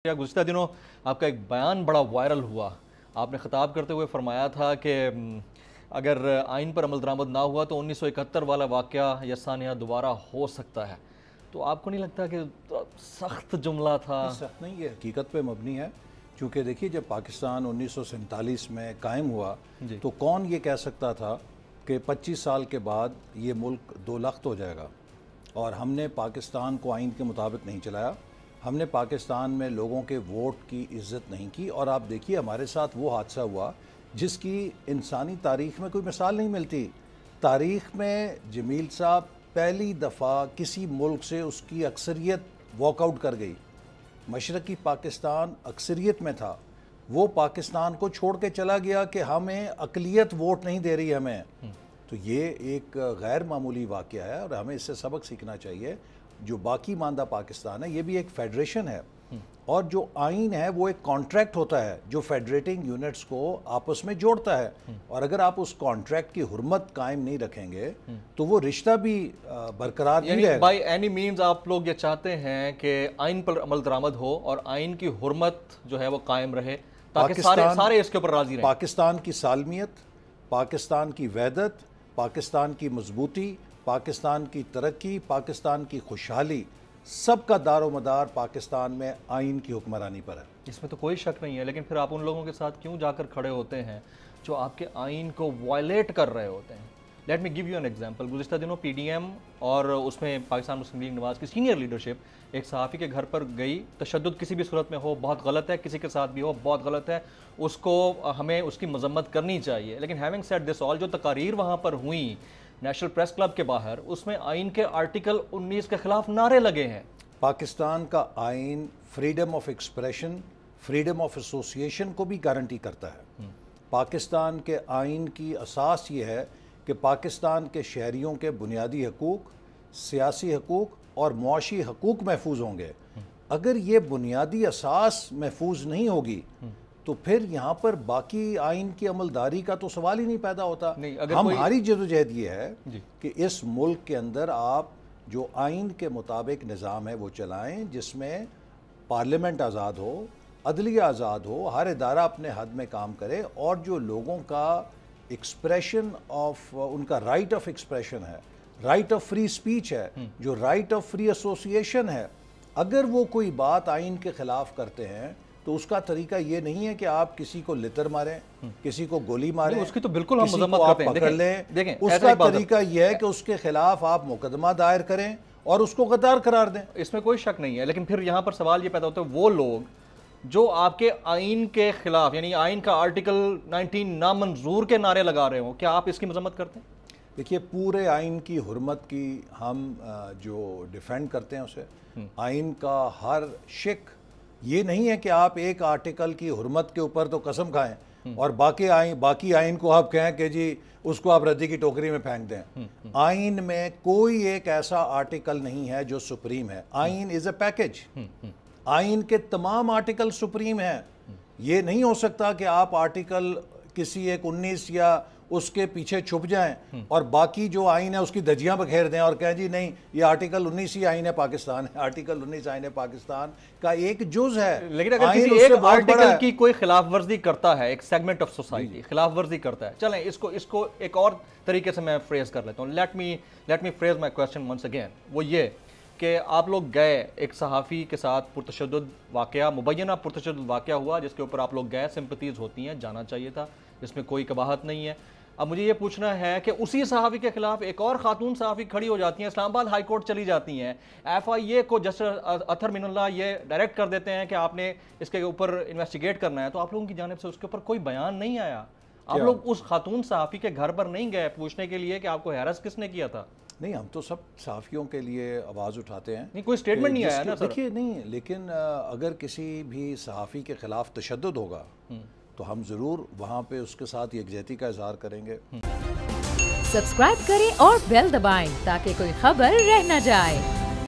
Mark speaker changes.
Speaker 1: गुज़िश्ता दिनों आपका एक बयान बड़ा वायरल हुआ। आपने ख़िताब करते हुए फरमाया था कि अगर आइन पर अमल दरामद ना हुआ तो 1971 वाला वाक़या या सानिया दोबारा हो सकता है। तो आपको नहीं लगता कि सख्त जुमला था?
Speaker 2: सख्त नहीं, ये हकीकत पे मबनी है। क्योंकि देखिए, जब पाकिस्तान 1947 में कायम हुआ तो कौन ये कह सकता था कि 25 साल के बाद ये मुल्क दो लख्त हो जाएगा। और हमने पाकिस्तान को आइन के मुताबिक नहीं चलाया, हमने पाकिस्तान में लोगों के वोट की इज़्ज़त नहीं की। और आप देखिए, हमारे साथ वो हादसा हुआ जिसकी इंसानी तारीख़ में कोई मिसाल नहीं मिलती। तारीख़ में जमील साहब पहली दफ़ा किसी मुल्क से उसकी अक्सरियत वॉकआउट कर गई। मशरक़ी पाकिस्तान अक्सरियत में था, वो पाकिस्तान को छोड़ के चला गया कि हमें अक़लियत वोट नहीं दे रही हमें। तो ये एक गैर मामूली वाक़या है और हमें इससे सबक सीखना चाहिए। जो बाकी मानदा पाकिस्तान है, ये भी एक फेडरेशन है और जो आइन है वो एक कॉन्ट्रैक्ट होता है जो फेडरेटिंग यूनिट्स को आपस में जोड़ता है। और अगर आप उस कॉन्ट्रैक्ट की हुर्मत कायम नहीं रखेंगे तो वो रिश्ता भी बरकरार नहीं रहेगा।
Speaker 1: बाय एनी मीन्स आप लोग ये चाहते हैं कि आइन पर अमल दरामद हो और आइन की हुर्मत जो है वो कायम रहे ताकि सारे इसके ऊपर राजी रहें।
Speaker 2: पाकिस्तान की सालमियत, पाकिस्तान की वहदत, पाकिस्तान की मजबूती, पाकिस्तान की तरक्की, पाकिस्तान की खुशहाली, सब का दारोमदार पाकिस्तान में आइन की हुक्मरानी पर है।
Speaker 1: इसमें तो कोई शक नहीं है, लेकिन फिर आप उन लोगों के साथ क्यों जाकर खड़े होते हैं जो आपके आइन को वायलेट कर रहे होते हैं? Let me give you an example. गुज़िश्ता दिनों PDM और उसमें पाकिस्तान मुस्लिम लीग नवाज़ की सीनियर लीडरशिप एक सहाफ़ी के घर पर गई। तशद्दुद किसी भी सूरत में हो बहुत गलत है, किसी के साथ भी हो बहुत गलत है, उसको हमें उसकी मजम्मत करनी चाहिए। लेकिन हैविंग सेड दिस ऑल, जो तकारीर वहाँ पर हुई नेशनल प्रेस क्लब के बाहर, उसमें आइन के आर्टिकल 19 के खिलाफ नारे लगे हैं।
Speaker 2: पाकिस्तान का आइन freedom of expression, freedom of association को भी गारंटी करता है। पाकिस्तान के आइन की असास ये है कि पाकिस्तान के शहरियों के बुनियादी हकूक़, सियासी हकूक़ और मुआशी हकूक़ महफूज होंगे। अगर ये बुनियादी असास महफूज नहीं होगी तो फिर यहाँ पर बाकी आइन की अमलदारी का तो सवाल ही नहीं पैदा होता। हमारी जदोजहद ये है कि इस मुल्क के अंदर आप जो आइन के मुताबिक निज़ाम है वो चलाएं, जिसमें पार्लियामेंट आज़ाद हो, अदलिया आज़ाद हो, हर इदारा अपने हद में काम करे और जो लोगों का एक्सप्रेशन ऑफ, उनका राइट ऑफ एक्सप्रेशन है, राइट ऑफ फ्री स्पीच है, जो राइट ऑफ फ्री एसोसिएशन है, अगर वो कोई बात आइन के ख़िलाफ़ करते हैं तो उसका तरीका ये नहीं है कि आप किसी को लितर मारें, किसी को गोली मारें,
Speaker 1: उसकी तो बिल्कुल हम
Speaker 2: किसी
Speaker 1: मजम्मत
Speaker 2: को आप
Speaker 1: करते हैं।
Speaker 2: पकड़ लें।
Speaker 1: देखें,
Speaker 2: उसका तरीका यह है कि उसके खिलाफ आप मुकदमा दायर करें और उसको गद्दार करार दें।
Speaker 1: इसमें कोई शक नहीं है, लेकिन फिर यहाँ पर सवाल ये पैदा होता है, वो लोग जो आपके आइन के खिलाफ, यानी आइन का आर्टिकल 19 नामंजूर के नारे लगा रहे हो, क्या आप इसकी मजम्मत करते हैं?
Speaker 2: देखिए, पूरे आइन की हुर्मत की हम जो डिफेंड करते हैं उसे, आइन का हर शिक ये नहीं है कि आप एक आर्टिकल की हुर्मत के ऊपर तो कसम खाएं और बाकी आइन को आप कहें कि जी उसको आप रद्दी की टोकरी में फेंक दें। आइन में कोई एक ऐसा आर्टिकल नहीं है जो सुप्रीम है। आइन इज अ पैकेज। आइन के तमाम आर्टिकल सुप्रीम हैं। ये नहीं हो सकता कि आप आर्टिकल किसी एक 19 या उसके पीछे छुप जाएं और बाकी जो आइन है उसकी धज्जियां बखेर दें और कहें जी नहीं, ये आर्टिकल 19 ही आइन है पाकिस्तान है। आर्टिकल 19 आइन है पाकिस्तान का एक जुज है।
Speaker 1: लेकिन अगर किसी एक आर्टिकल की कोई खिलाफ वर्जी करता है, एक सेगमेंट ऑफ सोसाइटी खिलाफ वर्जी करता है, चलें इसको एक और तरीके से मैं फ्रेज कर लेता हूँ। Let me phrase my question once again. वो ये कि आप लोग गए, एक सहाफ़ी के साथ पुरतशद्दुद वाक़या, मुबैना पुरतशद्दुद वाक़या हुआ जिसके ऊपर आप लोग गए, सिंपैथीज़ होती हैं, जाना चाहिए था, इसमें कोई कबाहत नहीं है। अब मुझे ये पूछना है कि उसी सहाफ़ी के खिलाफ एक और खातून सहाफ़ी खड़ी हो जाती हैं, इस्लामाबाद हाई कोर्ट चली जाती हैं, FIA को जस्टिस अतहर मिनल्लाह ये डायरेक्ट कर देते हैं कि आपने इसके ऊपर इन्वेस्टिगेट करना है, तो आप लोगों की जानिब से उसके ऊपर कोई बयान नहीं आया। आप लोग उस खातून सहाफ़ी के घर पर नहीं गए पूछने के लिए कि आपको हैरस किसने किया था?
Speaker 2: नहीं, हम तो सब सहाफ़ियों के लिए आवाज़ उठाते हैं।
Speaker 1: नहीं, कोई स्टेटमेंट नहीं आया ना सर?
Speaker 2: देखिए, नहीं, लेकिन अगर किसी भी सहाफ़ी के खिलाफ तशद्दुद होगा तो हम ज़रूर वहाँ पे उसके साथ यकजहती का इज़हार करेंगे।
Speaker 3: सब्सक्राइब करें और बेल दबाएं ताकि कोई खबर रह न जाए।